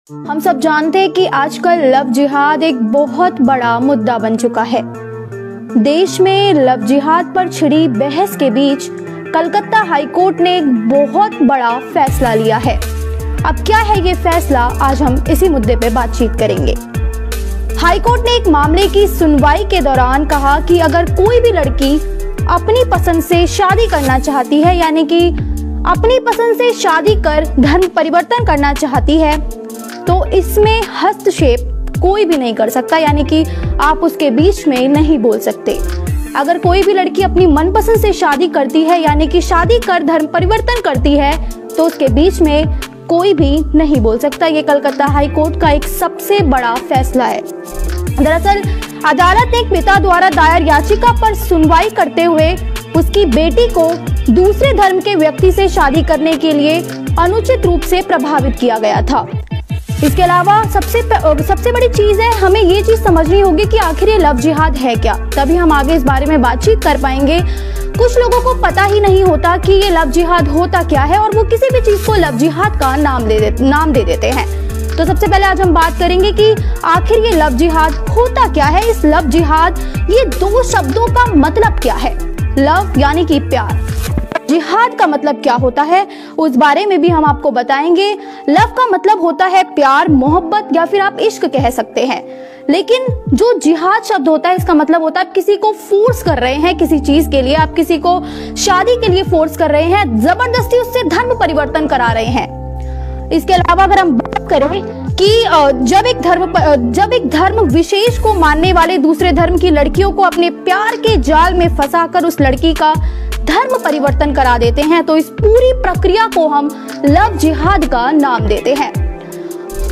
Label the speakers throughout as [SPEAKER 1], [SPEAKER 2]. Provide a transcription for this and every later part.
[SPEAKER 1] हम सब जानते हैं कि आजकल लव जिहाद एक बहुत बड़ा मुद्दा बन चुका है। देश में लव जिहाद पर छिड़ी बहस के बीच कलकत्ता हाईकोर्ट ने एक बहुत बड़ा फैसला लिया है। अब क्या है ये फैसला, आज हम इसी मुद्दे पे बातचीत करेंगे। हाईकोर्ट ने एक मामले की सुनवाई के दौरान कहा कि अगर कोई भी लड़की अपनी पसंद से शादी करना चाहती है, यानी कि अपनी पसंद से शादी कर धर्म परिवर्तन करना चाहती है, तो इसमें हस्तक्षेप कोई भी नहीं कर सकता, यानी कि आप उसके बीच में नहीं बोल सकते। अगर कोई भी लड़की अपनी मनपसंद से शादी करती है, यानी कि शादी कर धर्म परिवर्तन करती है, तो उसके बीच में कोई भी नहीं बोल सकता। ये कलकत्ता हाई कोर्ट का एक सबसे बड़ा फैसला है। दरअसल अदालत ने एक पिता द्वारा दायर याचिका पर सुनवाई करते हुए उसकी बेटी को दूसरे धर्म के व्यक्ति से शादी करने के लिए अनुचित रूप से प्रभावित किया गया था। इसके अलावा सबसे बड़ी चीज है, हमें ये चीज समझनी होगी कि आखिर ये लव जिहाद है क्या, तभी हम आगे इस बारे में बातचीत कर पाएंगे। कुछ लोगों को पता ही नहीं होता कि ये लव जिहाद होता क्या है और वो किसी भी चीज को लव जिहाद का नाम दे देते हैं। तो सबसे पहले आज हम बात करेंगे कि आखिर ये लव जिहाद होता क्या है। इस लव जिहाद, ये दो शब्दों का मतलब क्या है। लव यानी कि प्यार, जिहाद का मतलब क्या होता है उस बारे में भी हम आपको बताएंगे। लव का मतलब होता है प्यार, मोहब्बत या फिर आप इश्क कह सकते हैं। लेकिन जो जिहाद शब्द होता है, इसका मतलब होता है आप किसी को फोर्स कर रहे हैं किसी चीज के लिए, आप किसी को शादी के लिए फोर्स कर रहे हैं, जबरदस्ती उससे धर्म परिवर्तन करा रहे हैं। इसके अलावा अगर हम बात करें कि जब एक धर्म विशेष को मानने वाले दूसरे धर्म की लड़कियों को अपने प्यार के जाल में फंसाकर उस लड़की का धर्म परिवर्तन करा देते हैं, तो इस पूरी प्रक्रिया को हम लव जिहाद का नाम देते हैं।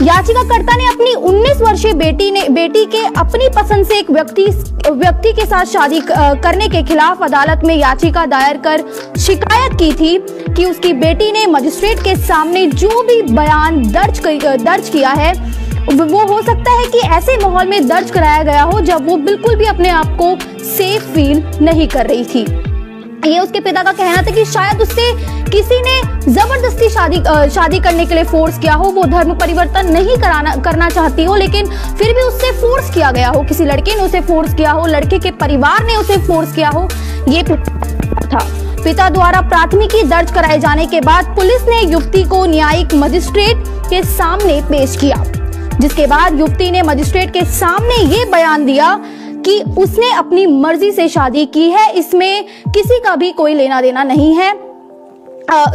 [SPEAKER 1] याचिकाकर्ता ने अपनी 19 वर्षीय बेटी के अपनी पसंद से एक व्यक्ति के साथ शादी करने के खिलाफ अदालत में याचिका दायर कर शिकायत की थी कि उसकी बेटी ने मजिस्ट्रेट के सामने जो भी बयान दर्ज किया है, वो हो सकता है कि ऐसे माहौल में दर्ज कराया गया हो जब वो बिल्कुल भी अपने आप को सेफ फील नहीं कर रही थी। ये उसके पिता का कहना था कि शायद उससे किसी ने जबरदस्ती शादी करने के लिए फोर्स किया हो, वो धर्म परिवर्तन नहीं करना चाहती हो, लेकिन फिर भी उससे फोर्स किया गया हो, किसी लड़के ने उसे फोर्स किया हो, लड़के के परिवार ने उसे फोर्स किया हो। ये था। पिता द्वारा प्राथमिकी दर्ज कराए जाने के बाद पुलिस ने युवती को न्यायिक मजिस्ट्रेट के सामने पेश किया, जिसके बाद युवती ने मजिस्ट्रेट के सामने ये बयान दिया कि उसने अपनी मर्जी से शादी की है, इसमें किसी का भी कोई लेना देना नहीं है।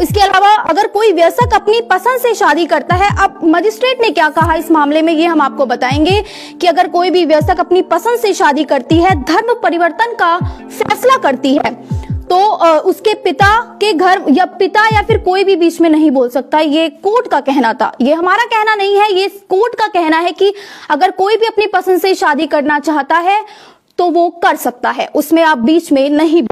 [SPEAKER 1] इसके अलावा अगर कोई वयस्क अपनी पसंद से शादी करता है, अब मजिस्ट्रेट ने क्या कहा इस मामले में ये हम आपको बताएंगे कि अगर कोई भी वयस्क अपनी पसंद से शादी करती है, धर्म परिवर्तन का फैसला करती है, तो उसके पिता के घर या पिता या फिर कोई भी बीच में नहीं बोल सकता। ये कोर्ट का कहना था, ये हमारा कहना नहीं है, ये कोर्ट का कहना है कि अगर कोई भी अपनी पसंद से शादी करना चाहता है तो वो कर सकता है, उसमें आप बीच में नहीं।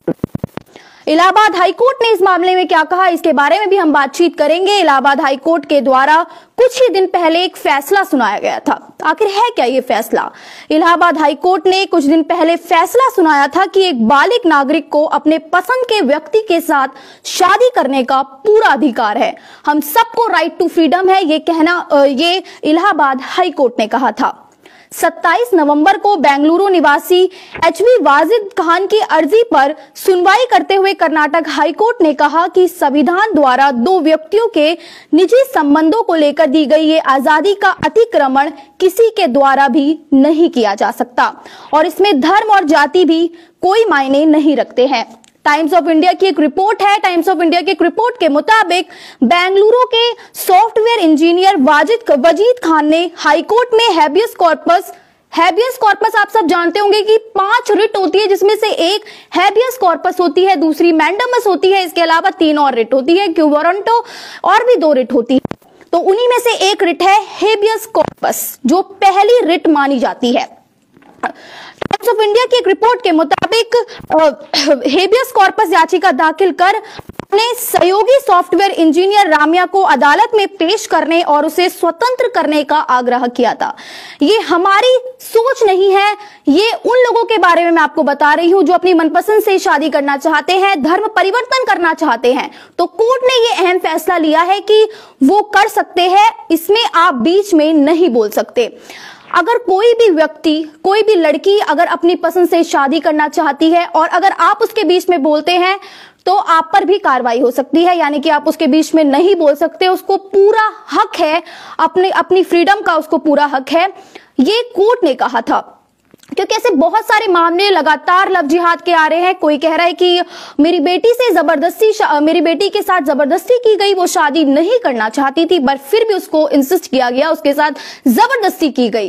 [SPEAKER 1] इलाहाबाद हाईकोर्ट ने इस मामले में क्या कहा, इसके बारे में भी हम बातचीत करेंगे। इलाहाबाद हाईकोर्ट के द्वारा कुछ ही दिन पहले एक फैसला सुनाया गया था। आखिर है क्या ये फैसला? इलाहाबाद हाईकोर्ट ने कुछ दिन पहले फैसला सुनाया था कि एक बालिग नागरिक को अपने पसंद के व्यक्ति के साथ शादी करने का पूरा अधिकार है। हम सबको राइट टू फ्रीडम है, ये इलाहाबाद हाईकोर्ट ने कहा था। 27 नवंबर को बेंगलुरु निवासी एचवी वाजिद खान की अर्जी पर सुनवाई करते हुए कर्नाटक हाईकोर्ट ने कहा कि संविधान द्वारा दो व्यक्तियों के निजी संबंधों को लेकर दी गई ये आजादी का अतिक्रमण किसी के द्वारा भी नहीं किया जा सकता और इसमें धर्म और जाति भी कोई मायने नहीं रखते हैं। टाइम्स ऑफ इंडिया की एक रिपोर्ट है। टाइम्स ऑफ इंडिया की एक रिपोर्ट के मुताबिक बेंगलुरु के सॉफ्टवेयर इंजीनियर वजीद खान ने हाईकोर्ट में हैबियस कॉर्पस आप सब जानते होंगे कि 5 रिट होती है, जिसमें से एक हैबियस कॉर्पस होती है, दूसरी मैंडमस होती है, इसके अलावा 3 और रिट होती है, क्यू वारंटो और भी 2 रिट होती है। तो उन्हीं में से एक रिट है हेबियस कॉर्पस, जो पहली रिट मानी जाती है। टाइम्स ऑफ इंडिया की एक रिपोर्ट के मुताबिक हेबियस कॉर्पस याचिका दाखिल कर अपने सहयोगी सॉफ्टवेयर इंजीनियर राम्या को अदालत में पेश करने और उसे स्वतंत्र करने का आग्रह किया था। ये हमारी सोच नहीं है, ये उन लोगों के बारे में मैं आपको बता रही हूं जो अपनी मनपसंद से शादी करना चाहते हैं, धर्म परिवर्तन करना चाहते हैं। तो कोर्ट ने ये अहम फैसला लिया है कि वो कर सकते हैं, इसमें आप बीच में नहीं बोल सकते। अगर कोई भी व्यक्ति, कोई भी लड़की अगर अपनी पसंद से शादी करना चाहती है और अगर आप उसके बीच में बोलते हैं तो आप पर भी कार्रवाई हो सकती है, यानी कि आप उसके बीच में नहीं बोल सकते। उसको पूरा हक है, अपनी फ्रीडम का उसको पूरा हक है, ये कोर्ट ने कहा था। क्योंकि ऐसे बहुत सारे मामले लगातार लव जिहाद के आ रहे हैं। कोई कह रहा है कि मेरी बेटी के साथ जबरदस्ती की गई, वो शादी नहीं करना चाहती थी पर फिर भी उसको इंसिस्ट किया गया, उसके साथ जबरदस्ती की गई।